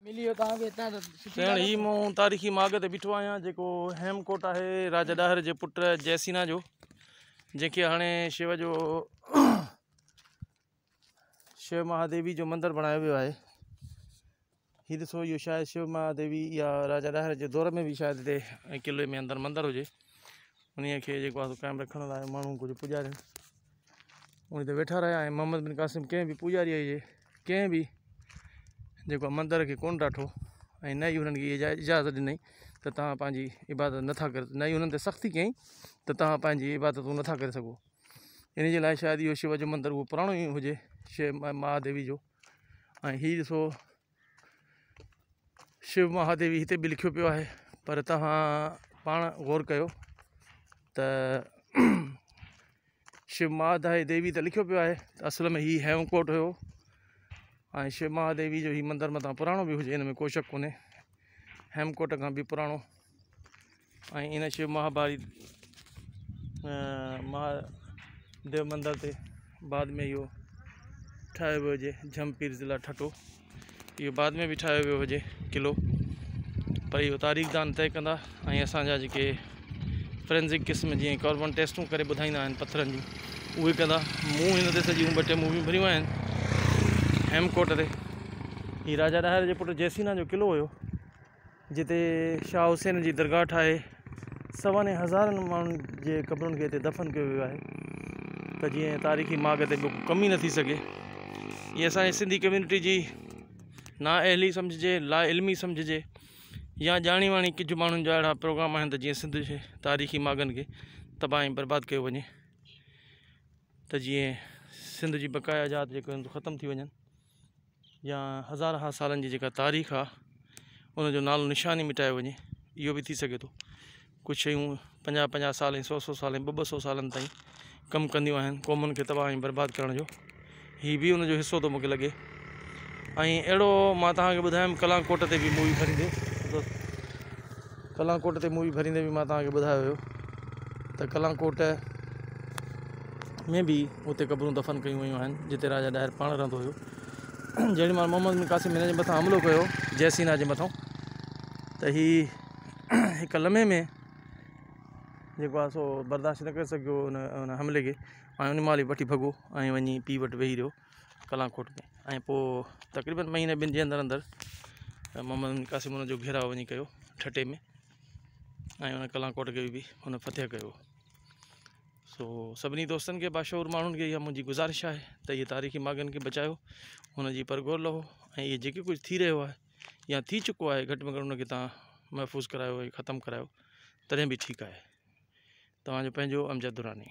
मिली वियो तव्हांखे हितां त सुठी साईं ॻाल्हि ही मूं तारीख़ी माॻ ते बीठो आहियां जेको हेमकोट आहे राजा ॾाहिर जे पुट जयसीना जो, जंहिंखे हाणे शिव महादेवी जो मंदरु बणायो वियो आहे। हीउ ॾिसो, इहो शायदि शिव महादेवी या राजा ॾाहिर जे दौर में बि शायदि हिते किले में अंदरि मंदरु हुजे। उन खे जेको आहे क़ाइमु रखण लाइ माण्हू कुझु पुॼारिनि उन ते वेठा रहिया ऐं मोहम्मद बिन क़ासिम कंहिं बि पुॼारीअ जे कंहिं बि जेको आहे मंदर खे कोन ॾाठो ऐं न ई हुननि खे इहा इजाज़त ॾिनई त तव्हां पंहिंजी इबादत नथा करे, न ई हुननि ते सख़्ती कयईं त तव्हां पंहिंजी इबादतूं नथा करे सघो। इन जे लाइ शायदि इहो शिव जो मंदरु उहो पुराणो ई हुजे, शिव महादेवी जो। ऐं हीउ ॾिसो, शिव महादेवी हिते बि लिखियो पियो आहे, पर तव्हां पाण गौर कयो त शिव महादेवी त लिखियो पियो आहे, असल में हीउ हेमकोट हुयो ऐं शिव महादेवी जो हीउ मंदरु मथां पुराणो बि हुजे, हिन में को शक कोन्हे। हेमकोट खां बि पुराणो ऐं इन शिव महादेव मंदर ते बाद में इहो ठाहियो वियो हुजे, झमपीर ज़िला ठटो, इहो बाद में बि ठाहियो वियो हुजे किलो, पर इहो तारीख़ दान तय कंदा ऐं असांजा जेके फोरेंसिक क़िस्म जीअं कार्बन टेस्टूं करे ॿुधाईंदा आहिनि पत्थरनि जूं, उहे कंदा। मूं हिन ते सॼियूं 2-3 मूवियूं भरियूं आहिनि हेमकोट ते। हीउ राजा ॾाहिर जे पुट जयसीना जो किलो हुयो, जिते शाह हुसैन जी दरगाह ठाहे 1000 माण्हुनि जे क़बरुनि खे हिते दफ़न कयो वियो आहे, त जीअं तारीख़ी माॻ ते ॿियो कमी न थी सघे। इहा असांजी सिंधी कम्यूनिटी जी नाअहली सम्झिजे, ला इल्मी सम्झिजे, या ॼाणी वाणी कुझु माण्हुनि जा अहिड़ा प्रोग्राम आहिनि त जीअं सिंध जे तारीख़ी माॻनि खे तबाह ऐं बर्बादु कयो वञे, त जीअं सिंध जी बक़ाया जात जेके ख़तमु थी वञनि, या हज़ार सालनि जी जेका तारीख़ आहे उनजो नालो निशानी मिटायो वञे। इहो बि थी सघे थो। कुझु शयूं 50-50 साल ऐं 100-100 साल ऐं 200 सालनि ताईं कमु कंदियूं आहिनि क़ौमुनि खे तबाह ऐं बर्बादु करण जो। हीउ बि उनजो हिसो थो मूंखे लॻे। ऐं अहिड़ो मां तव्हांखे ॿुधायमि कलाकोट ते बि मूवी भरींदे, कलाकोट ते मूवी भरींदे बि मां तव्हांखे ॿुधायो हुयो त कलाकोट में बि उते क़बरूं दफ़न कयूं वियूं आहिनि जिते राजा ॾाहिर पाण रहंदो हुयो। जेॾी महिल मोहम्मद बिन क़ासिम हिन जे मथां हमिलो कयो जयसीना जे मथां, त हीउ हिकु लम्हे में जेको आहे सो बर्दाश्त न करे सघियो उन हमले खे, ऐं उन महिल ई वठी भॻो ऐं वञी पीउ वटि वेही रहियो कलाकोट में। ऐं पोइ तक़रीबन महीने 2 जे अंदरि मोहम्मद बिन क़ासिम उनजो घेराव वञी कयो ठटे में, ऐं उन कलाकोट खे बि हुन फतेह कयो। सो सभिनी दोस्तनि खे, बाशऊर माण्हुनि खे इहा मुंहिंजी गुज़ारिश आहे त इहे तारीख़ी माॻनि खे बचायो, हुनजी परगोर लहो, ऐं इहे जेके कुझु थी रहियो आहे या थी चुको आहे घटि में घटि उनखे तव्हां महफ़ूज़ करायो ऐं ख़तमु करायो, तॾहिं बि ठीकु आहे। तव्हांजो पंहिंजो अमजद दुरानी।